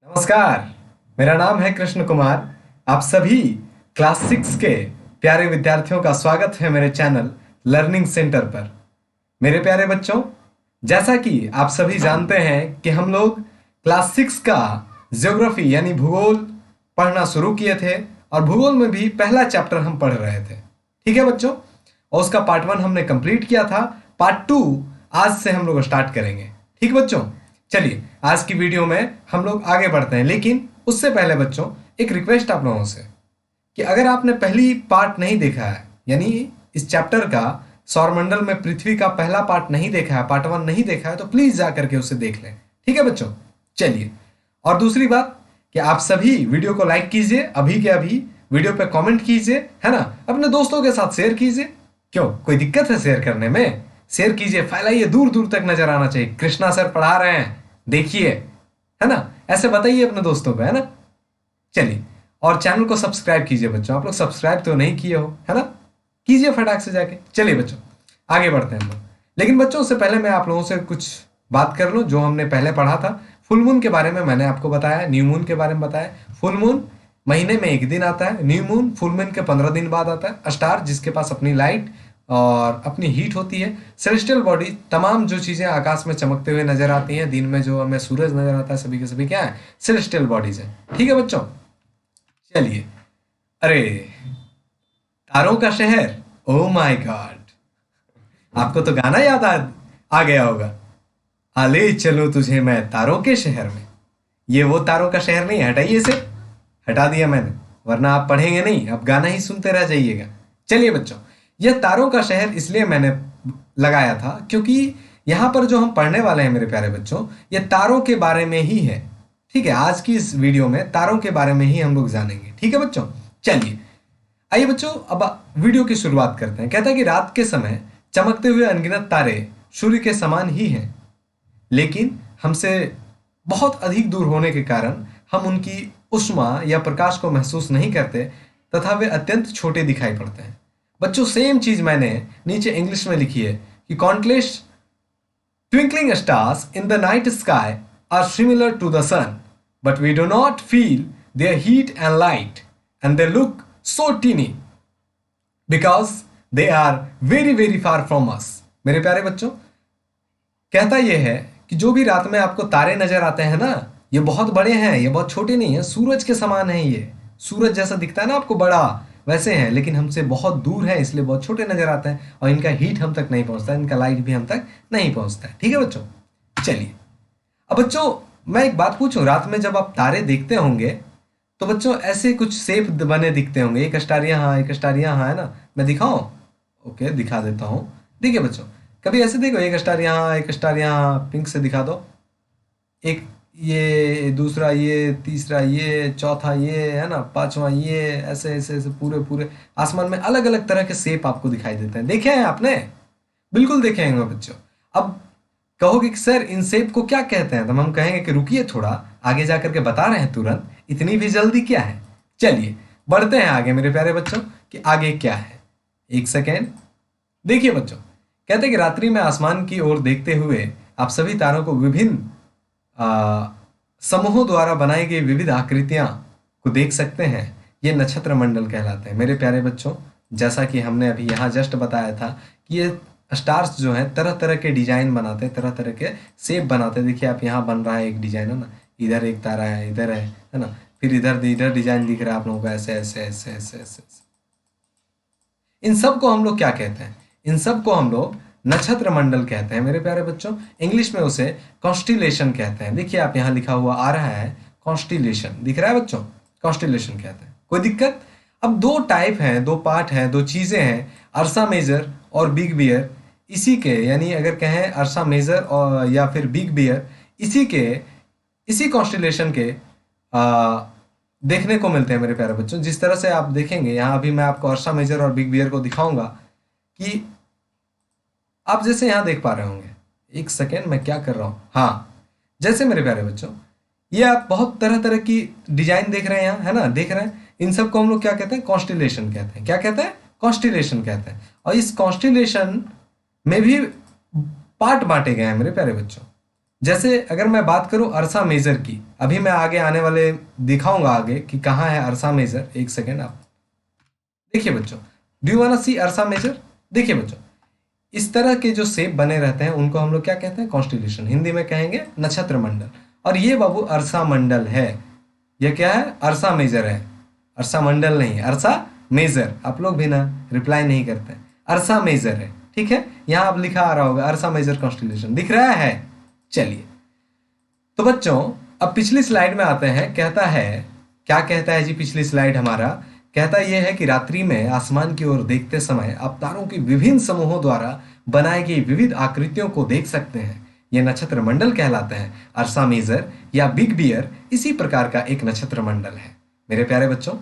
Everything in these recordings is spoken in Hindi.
नमस्कार। मेरा नाम है कृष्ण कुमार। आप सभी क्लास 6 के प्यारे विद्यार्थियों का स्वागत है मेरे चैनल लर्निंग सेंटर पर। मेरे प्यारे बच्चों, जैसा कि आप सभी जानते हैं कि हम लोग क्लास 6 का ज्योग्राफी यानी भूगोल पढ़ना शुरू किए थे और भूगोल में भी पहला चैप्टर हम पढ़ रहे थे। ठीक है बच्चों, और उसका पार्ट 1 हमने कंप्लीट किया था। पार्ट 2 आज से हम लोग स्टार्ट करेंगे। ठीक बच्चों, चलिए आज की वीडियो में हम लोग आगे बढ़ते हैं, लेकिन उससे पहले बच्चों एक रिक्वेस्ट आप लोगों से कि अगर आपने पहली पार्ट नहीं देखा है, यानी इस चैप्टर का सौरमंडल में पृथ्वी का पहला पार्ट नहीं देखा है, पार्ट 1 नहीं देखा है, तो प्लीज जा करके उसे देख लें। ठीक है बच्चों, चलिए। और दूसरी बात कि आप सभी वीडियो को लाइक कीजिए, अभी के अभी वीडियो पे कमेंट कीजिए, है ना, अपने दोस्तों के साथ शेयर कीजिए। क्यों, कोई दिक्कत है शेयर करने में? शेयर कीजिए, फैलाइए, दूर दूर तक नजर आना चाहिए। कृष्णा सर पढ़ा रहे हैं, देखिए, है ना, ऐसे बताइए अपने दोस्तों को, है ना। चलिए, और चैनल को सब्सक्राइब कीजिए बच्चों। आप लोग सब्सक्राइब तो नहीं किए हो, है ना, कीजिए फटाक से जाके। चलिए बच्चों, आगे बढ़ते हैं हम लोग। लेकिन बच्चों, उससे पहले मैं आप लोगों से कुछ बात कर लूं जो हमने पहले पढ़ा था। फुल मून के बारे में मैंने आपको बताया, न्यू मून के बारे में बताया। फुल मून महीने में एक दिन आता है, न्यू मून फुल मून के 15 दिन बाद आता है। स्टार जिसके पास अपनी लाइट और अपनी हीट होती है। सेलेस्टियल बॉडी तमाम जो चीजें आकाश में चमकते हुए नजर आती हैं, दिन में जो हमें सूरज नजर आता है, सभी के सभी क्या है, सेलेस्टियल बॉडीज है। ठीक है बच्चों, चलिए। अरे, तारों का शहर, ओ माय गॉड, आपको तो गाना याद आ गया होगा। आले चलो तुझे मैं तारों के शहर में। ये वो तारों का शहर नहीं है, हटाइए इसे। हटा दिया मैंने, वरना आप पढ़ेंगे नहीं, आप गाना ही सुनते रह जाइएगा। चलिए बच्चों, यह तारों का शहर इसलिए मैंने लगाया था क्योंकि यहां पर जो हम पढ़ने वाले हैं मेरे प्यारे बच्चों, यह तारों के बारे में ही है। ठीक है, आज की इस वीडियो में तारों के बारे में ही हम लोग जानेंगे। ठीक है बच्चों, चलिए आइए बच्चों, अब वीडियो की शुरुआत करते हैं। कहता है कि रात के समय चमकते हुए अनगिनत तारे सूर्य के समान ही हैं, लेकिन हमसे बहुत अधिक दूर होने के कारण हम उनकी उष्मा या प्रकाश को महसूस नहीं करते तथा वे अत्यंत छोटे दिखाई पड़ते हैं। बच्चों, सेम चीज मैंने नीचे इंग्लिश में लिखी है कि countless twinkling stars in the night sky are similar to the sun, but we do not feel their heat and light and they look so tiny because they are very very far from us. मेरे प्यारे बच्चों, कहता यह है कि जो भी रात में आपको तारे नजर आते हैं ना, ये बहुत बड़े हैं, ये बहुत छोटे नहीं है, सूरज के समान है। ये सूरज जैसा दिखता है ना आपको बड़ा, वैसे हैं, लेकिन हमसे बहुत दूर है, इसलिए बहुत छोटे नजर आते हैं और इनका हीट हम तक नहीं पहुंचता, इनका लाइट भी हम तक नहीं पहुंचता है। ठीक है बच्चों, चलिए। अब बच्चों, मैं एक बात पूछूं, रात में जब आप तारे देखते होंगे तो बच्चों ऐसे कुछ शेप बने दिखते होंगे, एक स्टार यहाँ, एक स्टार यहाँ, है ना। मैं दिखाऊं? ओके, दिखा देता हूं। देखिए बच्चों, कभी ऐसे देखो, एक स्टार यहाँ, एक स्टार यहाँ, पिंक से दिखा दो। एक ये, दूसरा ये, तीसरा ये, चौथा ये, है ना, पांचवा ये, ऐसे ऐसे ऐसे पूरे पूरे आसमान में अलग अलग तरह के शेप आपको दिखाई देते हैं। देखे हैं आपने? बिल्कुल देखे होंगे बच्चों। अब कहोगे कि सर इन शेप को क्या कहते हैं, तो हम कहेंगे कि रुकिए थोड़ा, आगे जाकर के बता रहे हैं तुरंत, इतनी भी जल्दी क्या है। चलिए बढ़ते हैं आगे मेरे प्यारे बच्चों कि आगे क्या है। एक सेकेंड, देखिए बच्चों, कहते हैं कि रात्रि में आसमान की ओर देखते हुए आप सभी तारों को विभिन्न समूहों द्वारा बनाई गई विविध आकृतियां को देख सकते हैं। ये नक्षत्र मंडल कहलाते हैं। मेरे प्यारे बच्चों, जैसा कि हमने अभी यहाँ जस्ट बताया था कि ये स्टार्स जो हैं तरह तरह के डिजाइन बनाते हैं, तरह तरह के शेप बनाते हैं। देखिए आप, यहाँ बन रहा है एक डिजाइन, है ना, इधर एक तारा है, इधर है ना, फिर इधर इधर डिजाइन दिख रहा है आप लोगों को, ऐसे ऐसे ऐसे ऐसे ऐसे। इन सब को हम लोग क्या कहते हैं? इन सब को हम लोग नक्षत्र मंडल कहते हैं मेरे प्यारे बच्चों। इंग्लिश में उसे कॉन्स्टिलेशन कहते हैं। देखिए आप, यहाँ लिखा हुआ आ रहा है कॉन्स्टिलेशन, दिख रहा है बच्चों, कॉन्स्टिलेशन कहते हैं। कोई दिक्कत? अब दो टाइप हैं, दो पार्ट हैं, दो चीजें हैं, अर्सा मेजर और बिग बियर। इसी के, यानी अगर कहें अर्सा मेजर और या फिर बिग बियर, इसी कॉन्स्टिलेशन के देखने को मिलते हैं मेरे प्यारे बच्चों। जिस तरह से आप देखेंगे यहाँ, अभी मैं आपको अर्सा मेजर और बिग बियर को दिखाऊंगा कि आप जैसे यहाँ देख पा रहे होंगे। एक सेकेंड, मैं क्या कर रहा हूँ, हाँ, जैसे मेरे प्यारे बच्चों, ये आप बहुत तरह तरह की डिजाइन देख रहे हैं यहाँ, है ना, देख रहे हैं। इन सब को हम लोग क्या कहते हैं? कॉन्स्टिलेशन कहते हैं। क्या कहते हैं? कॉन्स्टिलेशन कहते हैं। और इस कॉन्स्टिलेशन में भी पार्ट बांटे गए हैं मेरे प्यारे बच्चों। जैसे अगर मैं बात करूं अरसा मेजर की, अभी मैं आगे आने वाले दिखाऊंगा आगे कि कहाँ है अरसा मेजर। एक सेकेंड आप देखिए बच्चों, डू यू वांट सी अरसा मेजर? देखिए बच्चों, इस तरह के जो शेप बने रहते हैं उनको हम लोग क्या कहते हैं? कॉन्स्टिट्यूशन, हिंदी में कहेंगे नक्षत्र मंडल। और ये बाबू अरसा मंडल है। ये क्या है? अरसा मेजर है, अरसा मंडल नहीं, अरसा मेजर। आप लोग भी ना रिप्लाई नहीं करते हैं। अरसा मेजर है, ठीक है। यहाँ आप लिखा आ रहा होगा अरसा मेजर कॉन्स्टिट्यूशन, दिख रहा है? चलिए, तो बच्चों अब पिछली स्लाइड में आते हैं। कहता है, क्या कहता है जी पिछली स्लाइड हमारा? कहता यह है कि रात्रि में आसमान की ओर देखते समय आप तारों की विभिन्न समूहों द्वारा बनाई गई विविध आकृतियों को देख सकते हैं। यह नक्षत्र मंडल कहलाते हैं। अर्सा मेजर या बिग बियर इसी प्रकार का एक नक्षत्र मंडल है। मेरे प्यारे बच्चों,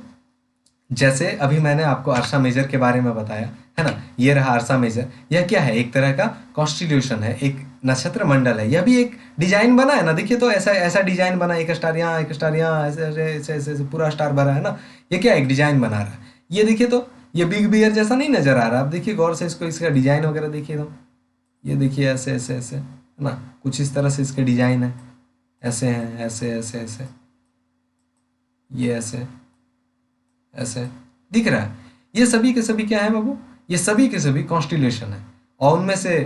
जैसे अभी मैंने आपको अर्सा मेजर के बारे में बताया है ना, ये रहा अर्सा मेजर। यह क्या है? एक तरह का कॉन्स्टिट्यूशन है, एक नक्षत्र मंडल है। यह भी एक डिजाइन बना है ना, देखिए तो ऐसा ऐसा डिजाइन बना, एक स्टार यहाँ, एक स्टार यहाँ, ऐसे ऐसे ऐसे ऐसे ऐसे पूरा स्टार भरा है ना। ये क्या एक डिजाइन बना रहा है। ये देखिए तो ये बिग बियर जैसा नहीं नजर आ रहा। आप देखिए गौर से इसको, इसका डिजाइन वगैरह देखिए तो ये देखिए ऐसे ऐसे ऐसे है ना, कुछ इस तरह से इसके डिजाइन है। ऐसे हैं, ऐसे ऐसे ऐसे, ये ऐसे ऐसे दिख रहा है। ये सभी के सभी क्या है बाबू? ये सभी के सभी कॉन्स्टिलेशन है। और उनमें से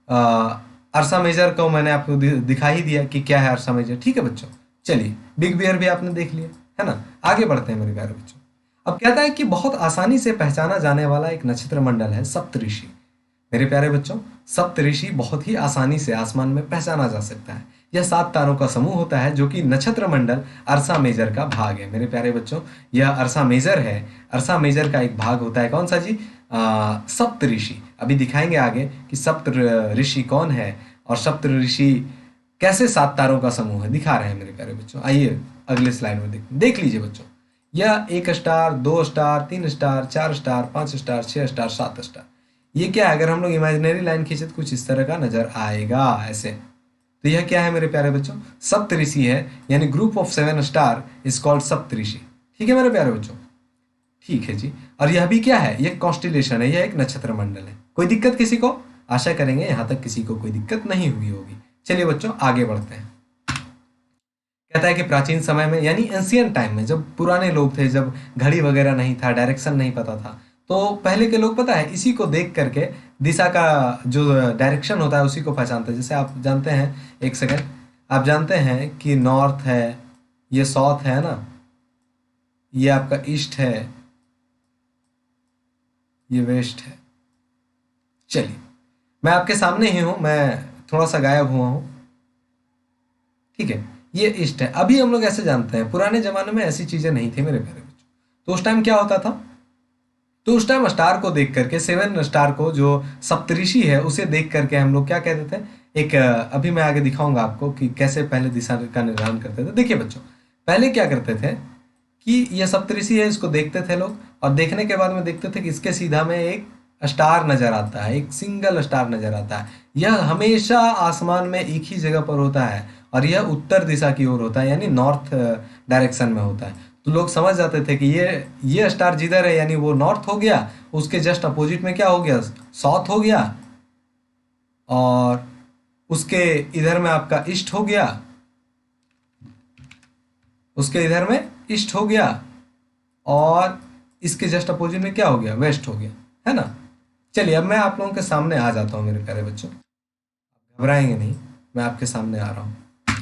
आ, अरसा मेजर को मैंने आपको दिखा ही दिया कि क्या है अरसा मेजर। ठीक है बच्चों, चलिए बिग बियर भी आपने देख लिया है ना। आगे बढ़ते हैं मेरे प्यारे बच्चों। अब कहता है कि बहुत आसानी से पहचाना जाने वाला एक नक्षत्र मंडल है सप्तऋषि। मेरे प्यारे बच्चों, सप्तऋषि बहुत ही आसानी से आसमान में पहचाना जा सकता है। यह 7 तारों का समूह होता है जो कि नक्षत्र मंडल अर्सा मेजर का भाग है। मेरे प्यारे बच्चों, यह अर्सा मेजर है। अर्सा मेजर का एक भाग होता है कौन सा जी? सप्तऋषि। अभी दिखाएंगे आगे कि सप्त ऋषि कौन है और सप्त ऋषि कैसे 7 तारों का समूह है, दिखा रहे हैं मेरे प्यारे बच्चों। आइए अगले स्लाइड में देख लीजिए बच्चों। यह 1 star, 2 star, 3 star, 4 star, 5 star, 6 star, 7 star. ये क्या है? अगर हम लोग इमेजिनरी लाइन खींचे तो कुछ इस तरह का नजर आएगा ऐसे। तो यह क्या है मेरे प्यारे बच्चों? सप्तऋषि है, यानी group of 7 star is called Saptarishi. ठीक है मेरे प्यारे बच्चों, ठीक है जी। और यह भी क्या है? यह कॉन्स्टिलेशन है, यह एक नक्षत्र मंडल है। कोई दिक्कत किसी को? आशा करेंगे यहां तक किसी को कोई दिक्कत नहीं हुई होगी। चलिए बच्चों आगे बढ़ते हैं। कहता है कि प्राचीन समय में, यानी एंशियंट टाइम में, जब पुराने लोग थे, जब घड़ी वगैरह नहीं था, डायरेक्शन नहीं पता था, तो पहले के लोग पता है इसी को देख करके दिशा का जो डायरेक्शन होता है उसी को पहचानते हैं। जैसे आप जानते हैं, एक सेकंड, आप जानते हैं कि नॉर्थ है, ये साउथ है ना, ये आपका ईस्ट है, ये वेस्ट है। चलिए, मैं आपके सामने ही हूं, मैं थोड़ा सा गायब हुआ हूं, ठीक है। ये ईस्ट है। अभी हम लोग ऐसे जानते हैं, पुराने जमाने में ऐसी चीजें नहीं थी मेरे प्यारे बच्चों। तो उस टाइम क्या होता था? तो उस टाइम स्टार को देख करके, 7 स्टार को, जो सप्तऋषि है उसे देख करके हम लोग क्या कहते थे? एक अभी मैं आगे दिखाऊंगा आपको कि कैसे पहले दिशा का निर्धारण करते थे। देखिए बच्चों, पहले क्या करते थे कि यह सप्तऋषि है, इसको देखते थे लोग, और देखने के बाद में देखते थे कि इसके सीधा में एक स्टार नजर आता है, एक सिंगल स्टार नजर आता है। यह हमेशा आसमान में एक ही जगह पर होता है और यह उत्तर दिशा की ओर होता है, यानी नॉर्थ डायरेक्शन में होता है। तो लोग समझ जाते थे कि ये स्टार जिधर है, यानी वो नॉर्थ हो गया, उसके जस्ट अपोजिट में क्या हो गया? साउथ हो गया, और उसके इधर में आपका ईस्ट हो गया, उसके इधर में ईस्ट हो गया, और इसके जस्ट अपोजिट में क्या हो गया? वेस्ट हो गया, है ना। चलिए अब मैं आप लोगों के सामने आ जाता हूँ मेरे प्यारे बच्चों, घबराएंगे नहीं, मैं आपके सामने आ रहा हूँ।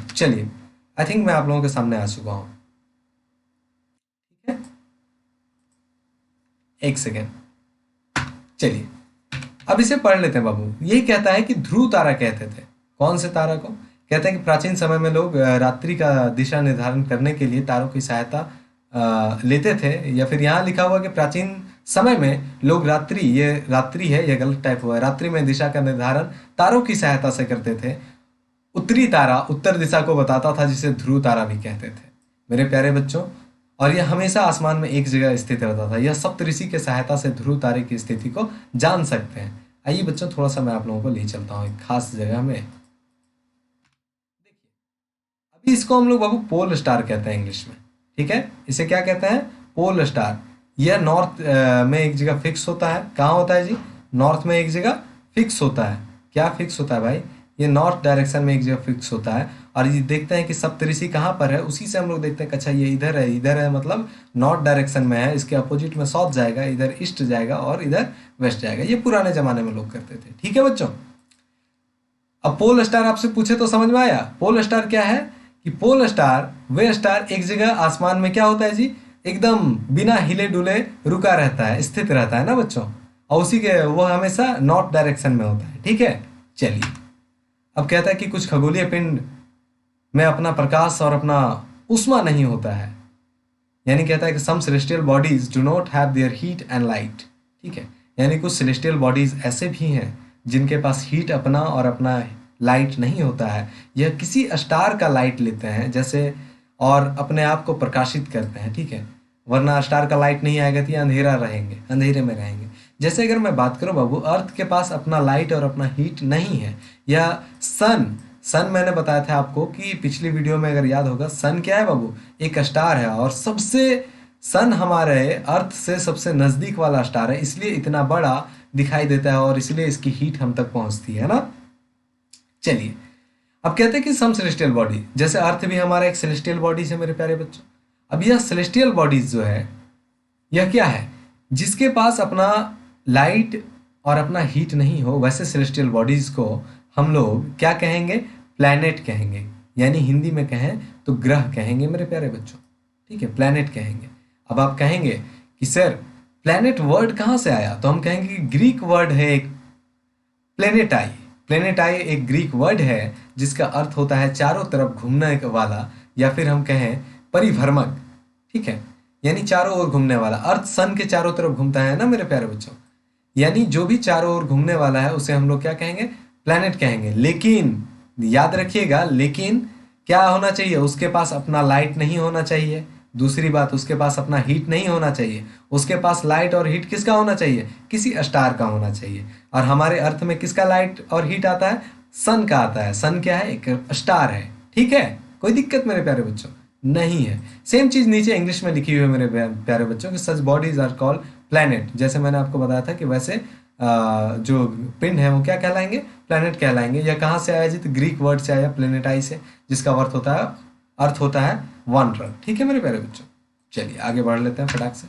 चलिए, आई थिंक मैं आप लोगों के सामने आ चुका हूँ, ठीक है। एक सेकेंड, चलिए अब इसे पढ़ लेते हैं बाबू। यही कहता है कि ध्रुव तारा कहते थे। कौन से तारा को? कहते हैं कि प्राचीन समय में लोग रात्रि का दिशा निर्धारण करने के लिए तारों की सहायता लेते थे। या फिर यहाँ लिखा हुआ कि प्राचीन समय में लोग रात्रि, ये रात्रि है, यह गलत टाइप हुआ है, रात्रि में दिशा का निर्धारण तारों की सहायता से करते थे। उत्तरी तारा उत्तर दिशा को बताता था, जिसे ध्रुव तारा भी कहते थे मेरे प्यारे बच्चों। और यह हमेशा आसमान में एक जगह स्थित रहता था। यह सप्तऋषि के सहायता से ध्रुव तारे की स्थिति को जान सकते हैं। आइए बच्चों, थोड़ा सा मैं आप लोगों को ले चलता हूँ एक खास जगह में। देखिए, अभी इसको हम लोग बाबू पोल स्टार कहते हैं इंग्लिश में, ठीक है। इसे क्या कहते हैं? Pole star. यह नॉर्थ में एक जगह फिक्स होता है। कहाँ होता है जी? नॉर्थ में एक जगह फिक्स होता है। क्या फिक्स होता है भाई? ये नॉर्थ डायरेक्शन में एक जगह फिक्स होता है। और ये देखते हैं कि सप्तऋषि कहाँ पर है, उसी से हम लोग देखते हैं कि अच्छा ये इधर है मतलब नॉर्थ डायरेक्शन में है, इसके अपोजिट में साउथ जाएगा, इधर ईस्ट जाएगा और इधर वेस्ट जाएगा। ये पुराने जमाने में लोग करते थे। ठीक है बच्चों। अब पोल स्टार आपसे पूछे तो समझ में आया। पोल स्टार क्या है कि पोल स्टार वे स्टार एक जगह आसमान में क्या होता है जी, एकदम बिना हिले डुले रुका रहता है, स्थित रहता है ना बच्चों, और उसी के वो हमेशा नॉर्थ डायरेक्शन में होता है। ठीक है। चलिए अब कहता है कि कुछ खगोलीय पिंड में अपना प्रकाश और अपना उष्मा नहीं होता है, यानी कहता है कि some celestial bodies do not have their heat and light. ठीक है, यानी कुछ सेलेस्टियल बॉडीज ऐसे भी हैं जिनके पास हीट अपना और अपना लाइट नहीं होता है। यह किसी स्टार का लाइट लेते हैं जैसे, और अपने आप को प्रकाशित करते हैं। ठीक है, वरना स्टार का लाइट नहीं आएगा तो ये अंधेरा रहेंगे, अंधेरे में रहेंगे। जैसे अगर मैं बात करूं बाबू, अर्थ के पास अपना लाइट और अपना हीट नहीं है। या सन मैंने बताया था आपको कि पिछली वीडियो में अगर याद होगा, सन क्या है बाबू, एक स्टार है, और सबसे सन हमारे अर्थ से सबसे नजदीक वाला स्टार है, इसलिए इतना बड़ा दिखाई देता है और इसलिए इसकी हीट हम तक पहुंचती है ना। चलिए अब कहते हैं कि सम सेलेस्टियल बॉडी, जैसे अर्थ भी हमारा एक सेलेस्टियल बॉडीज है मेरे प्यारे बच्चों। अब यह सेलेस्टियल बॉडीज जो है, यह क्या है, जिसके पास अपना लाइट और अपना हीट नहीं हो, वैसे सेलेस्टियल बॉडीज को हम लोग क्या कहेंगे, प्लैनेट कहेंगे, यानी हिंदी में कहें तो ग्रह कहेंगे मेरे प्यारे बच्चों। ठीक है, प्लैनेट कहेंगे। अब आप कहेंगे कि सर प्लैनेट वर्ड कहाँ से आया, तो हम कहेंगे कि ग्रीक वर्ड है एक प्लेनेटाई। प्लेनेटाई एक ग्रीक वर्ड है जिसका अर्थ होता है चारों तरफ घूमने वाला, या फिर हम कहें परिभ्रमक। ठीक है, यानी चारों ओर घूमने वाला। अर्थ सन के चारों तरफ घूमता है ना मेरे प्यारे बच्चों, यानी जो भी चारों ओर घूमने वाला है उसे हम लोग क्या कहेंगे, प्लैनेट कहेंगे। लेकिन याद रखिएगा, लेकिन क्या होना चाहिए, उसके पास अपना लाइट नहीं होना चाहिए। दूसरी बात, उसके पास अपना हीट नहीं होना चाहिए। उसके पास लाइट और हीट किसका होना चाहिए, किसी स्टार का होना चाहिए। और हमारे अर्थ में किसका लाइट और हीट आता है, सन का आता है। सन क्या है, एक स्टार है। ठीक है, कोई दिक्कत मेरे प्यारे बच्चों नहीं है। सेम चीज नीचे इंग्लिश में लिखी हुई है मेरे प्यारे बच्चों कि सच बॉडीज आर कॉल्ड प्लैनेट। जैसे मैंने आपको बताया था कि वैसे जो पिंड है वो क्या कहलाएंगे, प्लैनेट कहलाएंगे। यह कहाँ से आया जी, तो ग्रीक वर्ड से आया, प्लेनेटाई से, जिसका अर्थ होता है वंडर। ठीक है मेरे प्यारे बच्चों, चलिए आगे बढ़ लेते हैं फटाक से।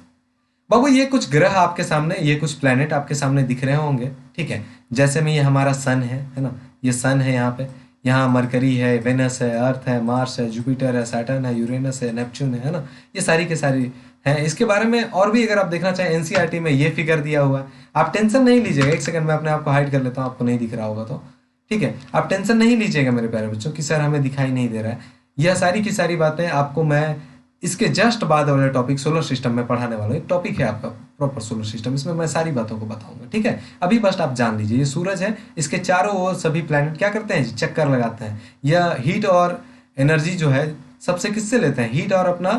बाबू ये कुछ ग्रह आपके सामने, ये कुछ प्लैनेट आपके सामने दिख रहे होंगे। ठीक है, जैसे में ये हमारा सन है ना, ये सन है यहाँ पे, यहाँ मरकरी है, वेनस है, अर्थ है, मार्स है, जुपिटर है, सैटर्न है, यूरेनस है, नेपच्यून है ना, ये सारी के सारी हैं। इसके बारे में और भी अगर आप देखना चाहें, एनसीईआरटी में ये फिगर दिया हुआ है। आप टेंशन नहीं लीजिएगा, एक सेकंड में अपने आप को हाइड कर लेता हूँ, आपको नहीं दिख रहा होगा तो। ठीक है, आप टेंशन नहीं लीजिएगा मेरे प्यारे बच्चों कि सर हमें दिखाई नहीं दे रहा है। यह सारी की सारी बातें आपको मैं इसके जस्ट बाद वाले टॉपिक सोलर सिस्टम में पढ़ाने वाला हूँ। एक टॉपिक है आपका प्रॉपर सोलर सिस्टम, इसमें मैं सारी बातों को बताऊंगा। ठीक है, अभी बस आप जान लीजिए, ये सूरज है, इसके चारों ओर सभी प्लैनेट क्या करते हैं जी, चक्कर लगाते हैं। यह हीट और एनर्जी जो है सबसे किससे लेते हैं, हीट और अपना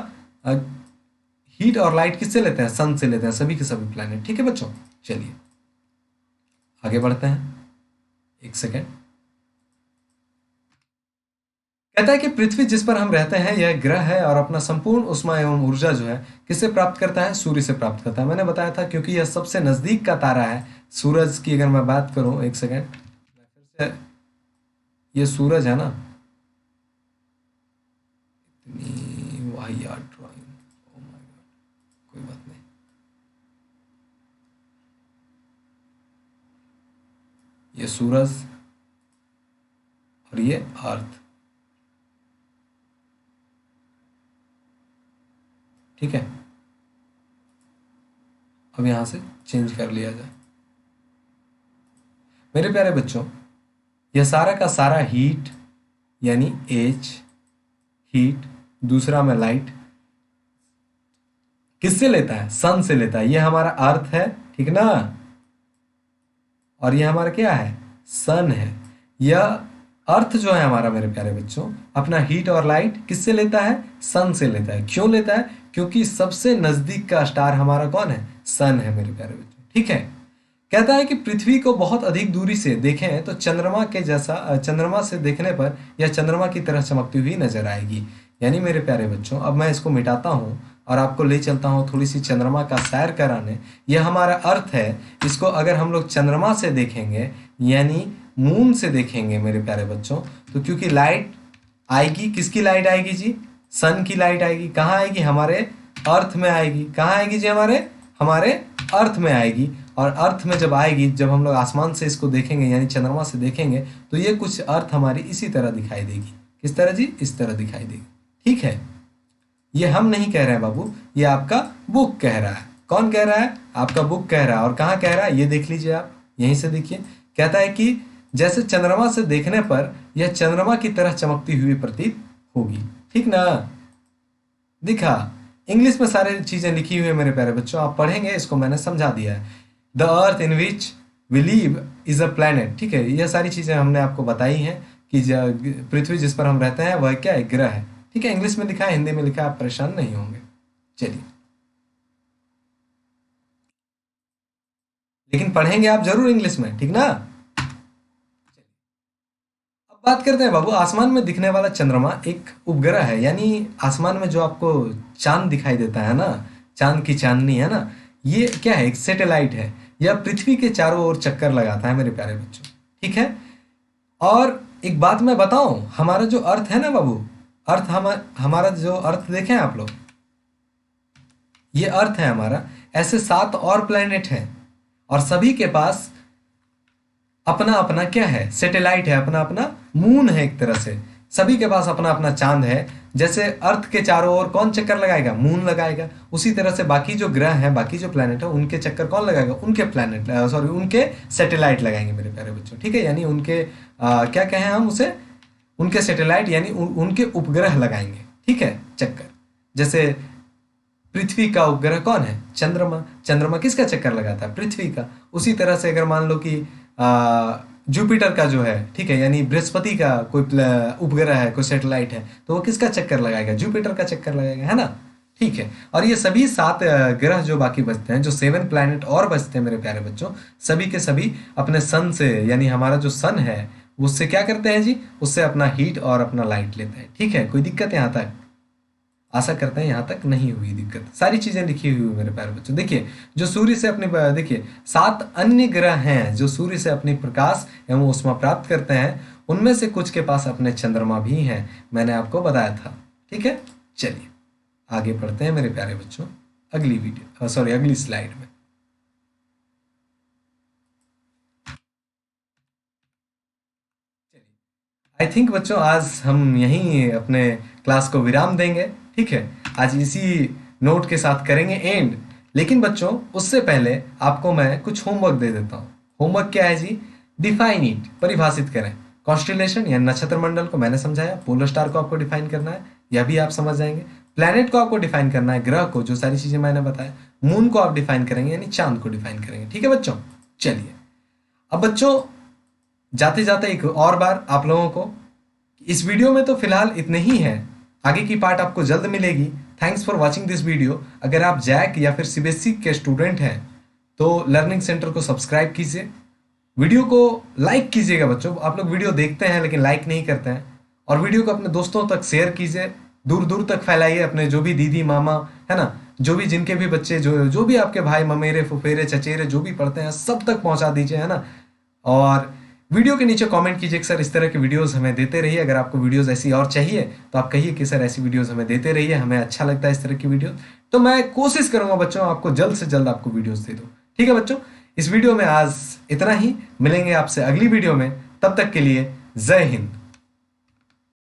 हीट और लाइट किससे लेते हैं, सन से लेते हैं, सभी के सभी प्लैनेट। ठीक है बच्चों, चलिए आगे बढ़ते हैं। एक सेकेंड, कहता है कि पृथ्वी जिस पर हम रहते हैं यह ग्रह है और अपना संपूर्ण ऊष्मा एवं ऊर्जा जो है किससे प्राप्त करता है, सूर्य से प्राप्त करता है। मैंने बताया था क्योंकि यह सबसे नजदीक का तारा है सूरज की। अगर मैं बात करूं, एक सेकेंड, फिर से, ये सूरज है ना, इतनी वाहियात ड्राइंग, ओ माय गॉड, कोई बात नहीं। ये सूरज और ये अर्थ, ठीक है। अब यहां से चेंज कर लिया जाए। मेरे प्यारे बच्चों, यह सारा का सारा हीट यानी एच हीट, दूसरा में लाइट, किससे लेता है, सन से लेता है। यह हमारा अर्थ है, ठीक ना, और यह हमारा क्या है, सन है। यह अर्थ जो है हमारा मेरे प्यारे बच्चों अपना हीट और लाइट किससे लेता है, सन से लेता है। क्यों लेता है, क्योंकि सबसे नजदीक का स्टार हमारा कौन है, सन है मेरे प्यारे बच्चों। ठीक है, कहता है कि पृथ्वी को बहुत अधिक दूरी से देखें तो चंद्रमा के जैसा, चंद्रमा से देखने पर यह चंद्रमा की तरह चमकती हुई नजर आएगी। यानी मेरे प्यारे बच्चों, अब मैं इसको मिटाता हूं और आपको ले चलता हूं थोड़ी सी चंद्रमा का सैर कराने। यह हमारा अर्थ है, इसको अगर हम लोग चंद्रमा से देखेंगे, यानी मून से देखेंगे मेरे प्यारे बच्चों, तो क्योंकि लाइट आएगी, किसकी लाइट आएगी जी? सन की लाइट आएगी। कहाँ आएगी? हमारे अर्थ में आएगी। कहाँ आएगी जी? हमारे हमारे अर्थ में आएगी। और अर्थ में जब आएगी, जब हम लोग आसमान से इसको देखेंगे यानी चंद्रमा से देखेंगे, तो ये कुछ अर्थ हमारी इसी तरह दिखाई देगी। किस तरह जी? इस तरह दिखाई देगी। ठीक है, ये हम नहीं कह रहे हैं बाबू, ये आपका बुक कह रहा है। कौन कह रहा है? आपका बुक कह रहा है। और कहाँ कह रहा है? ये देख लीजिए आप, यहीं से देखिए। कहता है कि जैसे चंद्रमा से देखने पर यह चंद्रमा की तरह चमकती हुई प्रतीत होगी। ठीक ना? दिखा? इंग्लिश में सारे चीजें लिखी हुई है मेरे प्यारे बच्चों, आप पढ़ेंगे, इसको मैंने समझा दिया है। The earth in which we live is a planet. ठीक है, यह सारी चीजें हमने आपको बताई हैं कि पृथ्वी जिस पर हम रहते हैं वह क्या है? ग्रह है। ठीक है, इंग्लिश में लिखा है, हिंदी में लिखा है, आप परेशान नहीं होंगे। चलिए, लेकिन पढ़ेंगे आप जरूर इंग्लिश में, ठीक ना? अब बात करते हैं बाबू, आसमान में दिखने वाला चंद्रमा एक उपग्रह है, यानी आसमान में जो आपको चांद दिखाई देता है ना, चांद की चांदनी है ना, ये क्या है? एक सैटेलाइट है। यह पृथ्वी के चारों ओर चक्कर लगाता है मेरे प्यारे बच्चों। ठीक है, और एक बात मैं बताऊं, हमारा जो अर्थ है ना बाबू, अर्थ हमारा जो अर्थ देखें आप लोग, ये अर्थ है हमारा। ऐसे 7 और प्लेनेट हैं, और सभी के पास अपना अपना क्या है? सैटेलाइट है, अपना अपना मून है। एक तरह से सभी के पास अपना अपना चांद है। जैसे अर्थ के चारों ओर कौन चक्कर लगाएगा? मून लगाएगा। उसी तरह से बाकी जो ग्रह हैं, बाकी जो प्लेनेट है, उनके चक्कर कौन लगाएगा? उनके प्लेनेट, सॉरी, उनके सैटेलाइट लगाएंगे मेरे प्यारे बच्चों। ठीक है, यानी उनके क्या कहें हम उसे? उनके सैटेलाइट यानी उनके उपग्रह लगाएंगे। ठीक है, चक्कर। जैसे पृथ्वी का उपग्रह कौन है? चंद्रमा। चंद्रमा किसका चक्कर लगाता है? पृथ्वी का। उसी तरह से अगर मान लो कि जुपिटर का जो है, ठीक है, यानी बृहस्पति का कोई उपग्रह है, कोई सैटेलाइट है, तो वो किसका चक्कर लगाएगा? जुपिटर का चक्कर लगाएगा, है ना? ठीक है, और ये सभी 7 ग्रह जो बाकी बचते हैं, जो 7 प्लैनेट और बचते हैं मेरे प्यारे बच्चों, सभी के सभी अपने सन से, यानी हमारा जो सन है, उससे क्या करते हैं जी? उससे अपना हीट और अपना लाइट लेते हैं। ठीक है, कोई दिक्कत यहाँ तक? आशा करते हैं यहाँ तक नहीं हुई दिक्कत। सारी चीजें लिखी हुई है मेरे प्यारे बच्चों। देखिए, जो सूर्य से अपने, देखिए 7 अन्य ग्रह हैं जो सूर्य से अपनी प्रकाश एवं ऊष्मा प्राप्त करते हैं, उनमें से कुछ के पास अपने चंद्रमा भी हैं, मैंने आपको बताया था। ठीक है, चलिए आगे बढ़ते हैं मेरे प्यारे बच्चों, अगली वीडियो, सॉरी, अगली स्लाइड में। आई थिंक बच्चों आज हम यहीं अपने क्लास को विराम देंगे। ठीक है, आज इसी नोट के साथ करेंगे एंड। लेकिन बच्चों उससे पहले आपको मैं कुछ होमवर्क दे देता हूँ। होमवर्क क्या है जी? डिफाइन इट, परिभाषित करें। कॉन्स्टिलेशन या नक्षत्र मंडल को मैंने समझाया, पोलर स्टार को आपको डिफाइन करना है, यह भी आप समझ जाएंगे। प्लैनेट को आपको डिफाइन करना है, ग्रह को, जो सारी चीजें मैंने बताया। मून को आप डिफाइन करेंगे, यानी चांद को डिफाइन करेंगे। ठीक है बच्चों, चलिए अब बच्चों जाते जाते एक और बार आप लोगों को, इस वीडियो में तो फिलहाल इतने ही है, आगे की पार्ट आपको जल्द मिलेगी। Thanks for watching this video. अगर आप जैक या फिर सीबीएसई के स्टूडेंट हैं तो लर्निंग सेंटर को सब्सक्राइब कीजिए, वीडियो को लाइक कीजिएगा। बच्चों आप लोग वीडियो देखते हैं लेकिन लाइक नहीं करते हैं, और वीडियो को अपने दोस्तों तक शेयर कीजिए, दूर दूर तक फैलाइए। अपने जो भी दीदी मामा है ना, जो भी जिनके भी बच्चे, जो भी आपके भाई ममेरे फुफेरे चचेरे जो भी पढ़ते हैं, सब तक पहुंचा दीजिए, है ना। और वीडियो के नीचे कमेंट कीजिए कि सर इस तरह की वीडियोस हमें देते रहिए। अगर आपको वीडियोस ऐसी और चाहिए तो आप कहिए कि सर ऐसी वीडियोस हमें देते रहिए, हमें अच्छा लगता है इस तरह की वीडियो। तो मैं कोशिश करूंगा बच्चों आपको जल्द से जल्द आपको वीडियोस दे दूं। ठीक है बच्चों, इस वीडियो में आज इतना ही, मिलेंगे आपसे अगली वीडियो में। तब तक के लिए जय हिंद।